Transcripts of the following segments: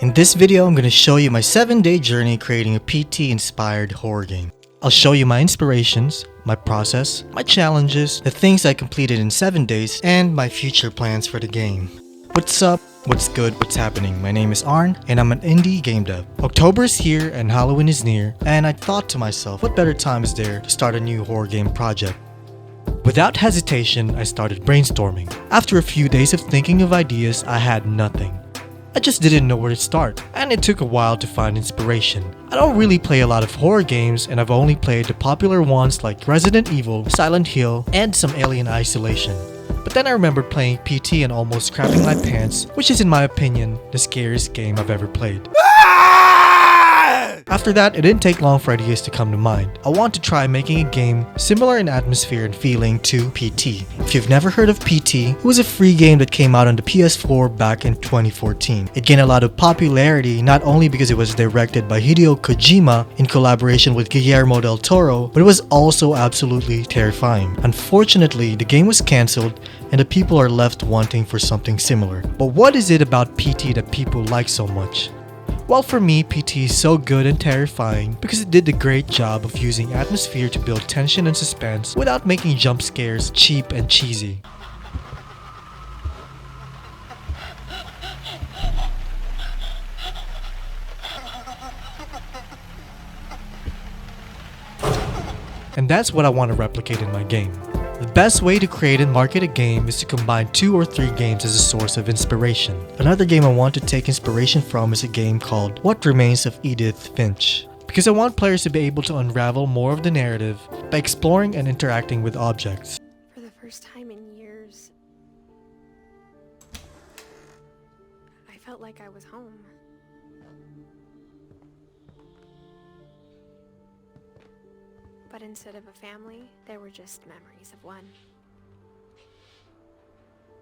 In this video, I'm going to show you my 7-day journey creating a PT-inspired horror game. I'll show you my inspirations, my process, my challenges, the things I completed in 7 days, and my future plans for the game. What's up? What's good? What's happening? My name is Arn, and I'm an indie game dev. October is here and Halloween is near, and I thought to myself, what better time is there to start a new horror game project? Without hesitation, I started brainstorming. After a few days of thinking of ideas, I had nothing. I just didn't know where to start, and it took a while to find inspiration. I don't really play a lot of horror games, and I've only played the popular ones like Resident Evil, Silent Hill, and some Alien Isolation. But then I remembered playing PT and almost crapping my pants, which is in my opinion, the scariest game I've ever played. After that, it didn't take long for ideas to come to mind. I want to try making a game similar in atmosphere and feeling to PT. If you've never heard of PT, it was a free game that came out on the PS4 back in 2014. It gained a lot of popularity not only because it was directed by Hideo Kojima in collaboration with Guillermo del Toro, but it was also absolutely terrifying. Unfortunately, the game was cancelled and the people are left wanting for something similar. But what is it about PT that people like so much? Well, for me, PT is so good and terrifying because it did a great job of using atmosphere to build tension and suspense without making jump scares cheap and cheesy. And that's what I want to replicate in my game. The best way to create and market a game is to combine 2 or 3 games as a source of inspiration. Another game I want to take inspiration from is a game called What Remains of Edith Finch, because I want players to be able to unravel more of the narrative by exploring and interacting with objects. For the first time in years, I felt like I was home. But instead of a family, there were just memories of one.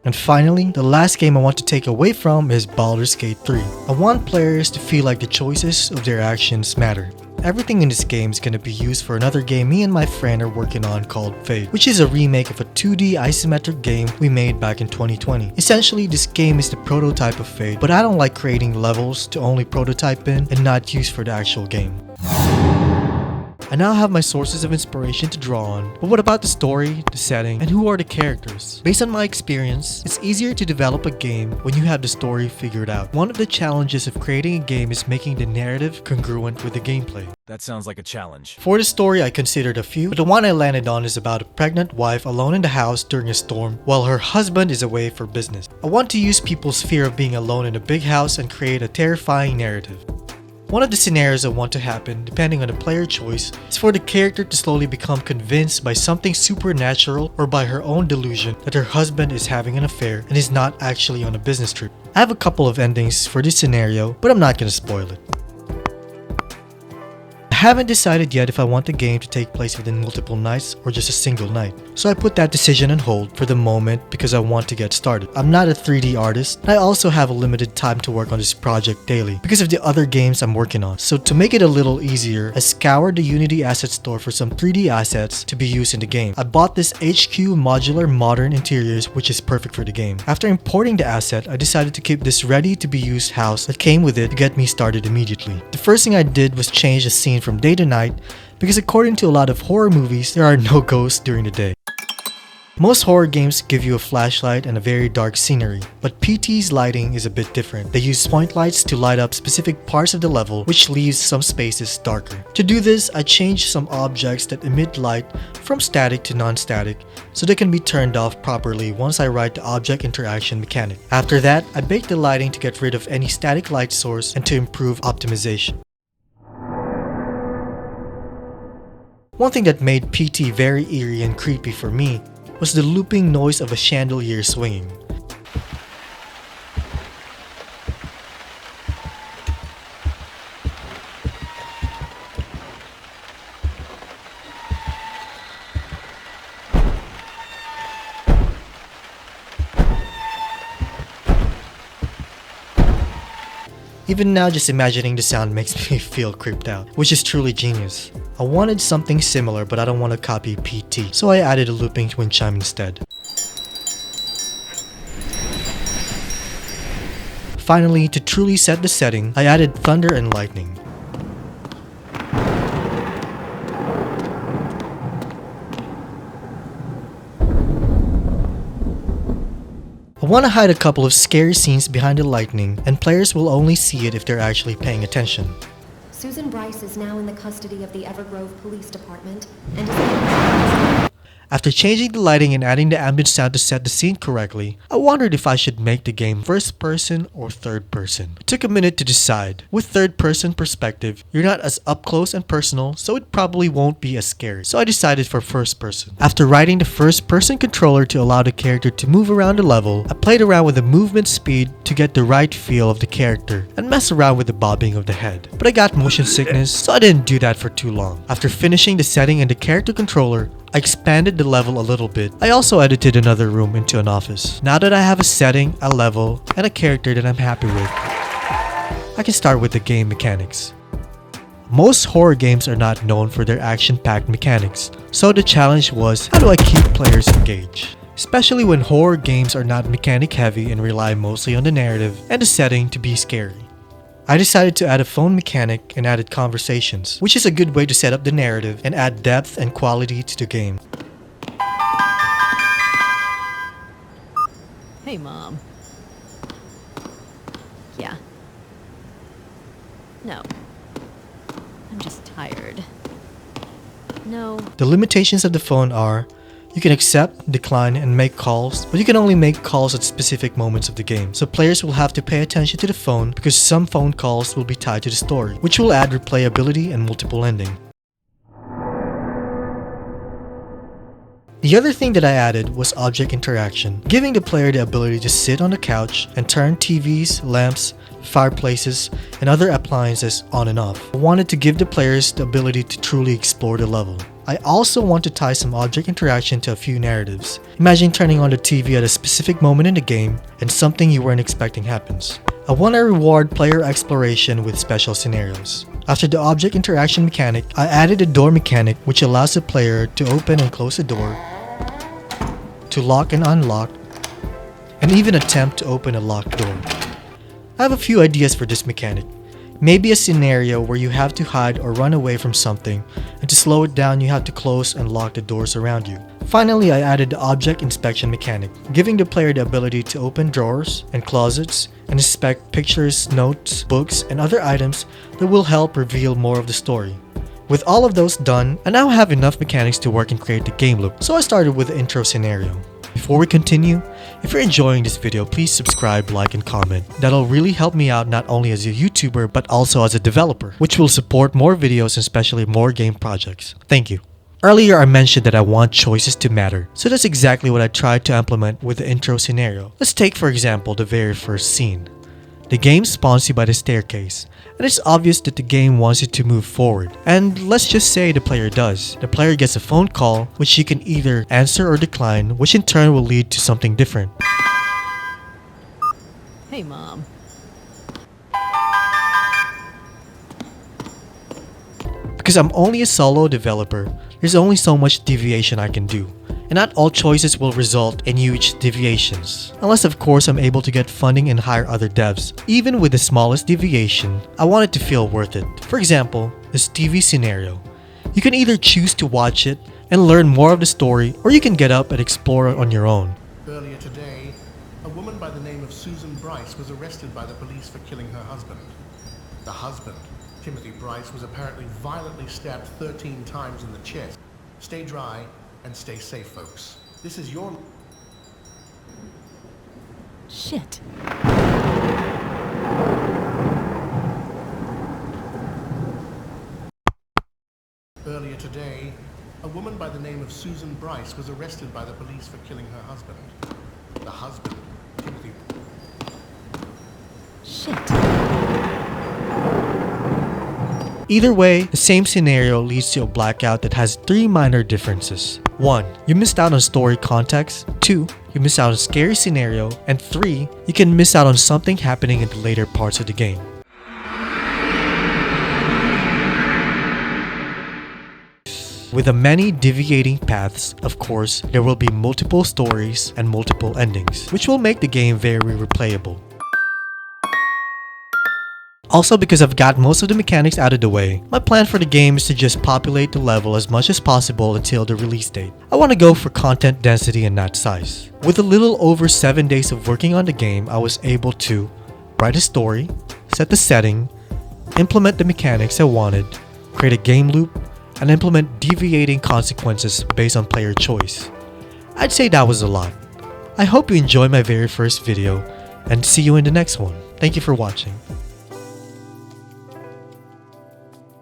And finally, the last game I want to take away from is Baldur's Gate 3. I want players to feel like the choices of their actions matter. Everything in this game is going to be used for another game me and my friend are working on called Fate, which is a remake of a 2D isometric game we made back in 2020. Essentially, this game is the prototype of Fate, but I don't like creating levels to only prototype in and not use for the actual game. I now have my sources of inspiration to draw on, but what about the story, the setting, and who are the characters? Based on my experience, it's easier to develop a game when you have the story figured out. One of the challenges of creating a game is making the narrative congruent with the gameplay. That sounds like a challenge. For the story, I considered a few, but the one I landed on is about a pregnant wife alone in the house during a storm while her husband is away for business. I want to use people's fear of being alone in a big house and create a terrifying narrative. One of the scenarios I want to happen, depending on the player choice, is for the character to slowly become convinced by something supernatural or by her own delusion that her husband is having an affair and is not actually on a business trip. I have a couple of endings for this scenario, but I'm not gonna spoil it. I haven't decided yet if I want the game to take place within multiple nights or just a single night, so I put that decision on hold for the moment because I want to get started. I'm not a 3D artist, and I also have a limited time to work on this project daily because of the other games I'm working on. So to make it a little easier, I scoured the Unity asset store for some 3D assets to be used in the game. I bought this HQ modular modern interiors, which is perfect for the game. After importing the asset, I decided to keep this ready to be used house that came with it to get me started immediately. The first thing I did was change the scene from day to night because according to a lot of horror movies, there are no ghosts during the day. Most horror games give you a flashlight and a very dark scenery, but PT's lighting is a bit different. They use point lights to light up specific parts of the level, which leaves some spaces darker. To do this, I changed some objects that emit light from static to non-static so they can be turned off properly once I write the object interaction mechanic. After that, I baked the lighting to get rid of any static light source and to improve optimization. One thing that made PT very eerie and creepy for me was the looping noise of a chandelier swinging. Even now, just imagining the sound makes me feel creeped out, which is truly genius. I wanted something similar, but I don't want to copy PT, so I added a looping wind chime instead. Finally, to truly set the setting, I added thunder and lightning. I want to hide a couple of scary scenes behind the lightning, and players will only see it if they're actually paying attention. Susan Bryce is now in the custody of the Evergrove Police Department and is... After changing the lighting and adding the ambient sound to set the scene correctly, I wondered if I should make the game first person or third person. It took a minute to decide. With third person perspective, you're not as up close and personal, so it probably won't be as scary. So I decided for first person. After writing the first person controller to allow the character to move around the level, I played around with the movement speed to get the right feel of the character and mess around with the bobbing of the head. But I got motion sickness, so I didn't do that for too long. After finishing the setting and the character controller, I expanded the level a little bit. I also edited another room into an office. Now that I have a setting, a level, and a character that I'm happy with, I can start with the game mechanics. Most horror games are not known for their action-packed mechanics, so the challenge was, how do I keep players engaged? Especially when horror games are not mechanic heavy and rely mostly on the narrative and the setting to be scary. I decided to add a phone mechanic and added conversations, which is a good way to set up the narrative and add depth and quality to the game. Hey, Mom. Yeah. No. I'm just tired. No. The limitations of the phone are, you can accept, decline, and make calls, but you can only make calls at specific moments of the game. So players will have to pay attention to the phone because some phone calls will be tied to the story, which will add replayability and multiple ending. The other thing that I added was object interaction, giving the player the ability to sit on the couch and turn TVs, lamps, fireplaces, and other appliances on and off. I wanted to give the players the ability to truly explore the level. I also want to tie some object interaction to a few narratives. Imagine turning on the TV at a specific moment in the game and something you weren't expecting happens. I want to reward player exploration with special scenarios. After the object interaction mechanic, I added a door mechanic which allows the player to open and close the door, to lock and unlock, and even attempt to open a locked door. I have a few ideas for this mechanic. Maybe a scenario where you have to hide or run away from something, and to slow it down you have to close and lock the doors around you. Finally, I added the object inspection mechanic, giving the player the ability to open drawers and closets and inspect pictures, notes, books, and other items that will help reveal more of the story. With all of those done, I now have enough mechanics to work and create the game loop, so I started with the intro scenario. Before we continue, if you're enjoying this video, please subscribe, like, and comment. That'll really help me out not only as a YouTuber, but also as a developer, which will support more videos and especially more game projects. Thank you. Earlier I mentioned that I want choices to matter, so that's exactly what I tried to implement with the intro scenario. Let's take for example the very first scene. The game spawns you by the staircase, and it's obvious that the game wants you to move forward. And let's just say the player does. The player gets a phone call, which you can either answer or decline, which in turn will lead to something different. Hey, Mom. Because I'm only a solo developer, there's only so much deviation I can do. And not all choices will result in huge deviations. Unless of course I'm able to get funding and hire other devs. Even with the smallest deviation, I want it to feel worth it. For example, this TV scenario. You can either choose to watch it and learn more of the story, or you can get up and explore it on your own. Earlier today, a woman by the name of Susan Bryce was arrested by the police for killing her husband. The husband, Timothy Bryce, was apparently violently stabbed 13 times in the chest. Stay dry and stay safe, folks. This is your... Shit. Earlier today, a woman by the name of Susan Bryce was arrested by the police for killing her husband. The husband, Timothy... Shit. Either way, the same scenario leads to a blackout that has 3 minor differences. 1. You missed out on story context. 2. You miss out on a scary scenario. And 3. You can miss out on something happening in the later parts of the game. With the many deviating paths, of course, there will be multiple stories and multiple endings, which will make the game very replayable. Also, because I've got most of the mechanics out of the way, my plan for the game is to just populate the level as much as possible until the release date. I want to go for content density and not size. With a little over 7 days of working on the game, I was able to write a story, set the setting, implement the mechanics I wanted, create a game loop, and implement deviating consequences based on player choice. I'd say that was a lot. I hope you enjoyed my very first video, and see you in the next one. Thank you for watching.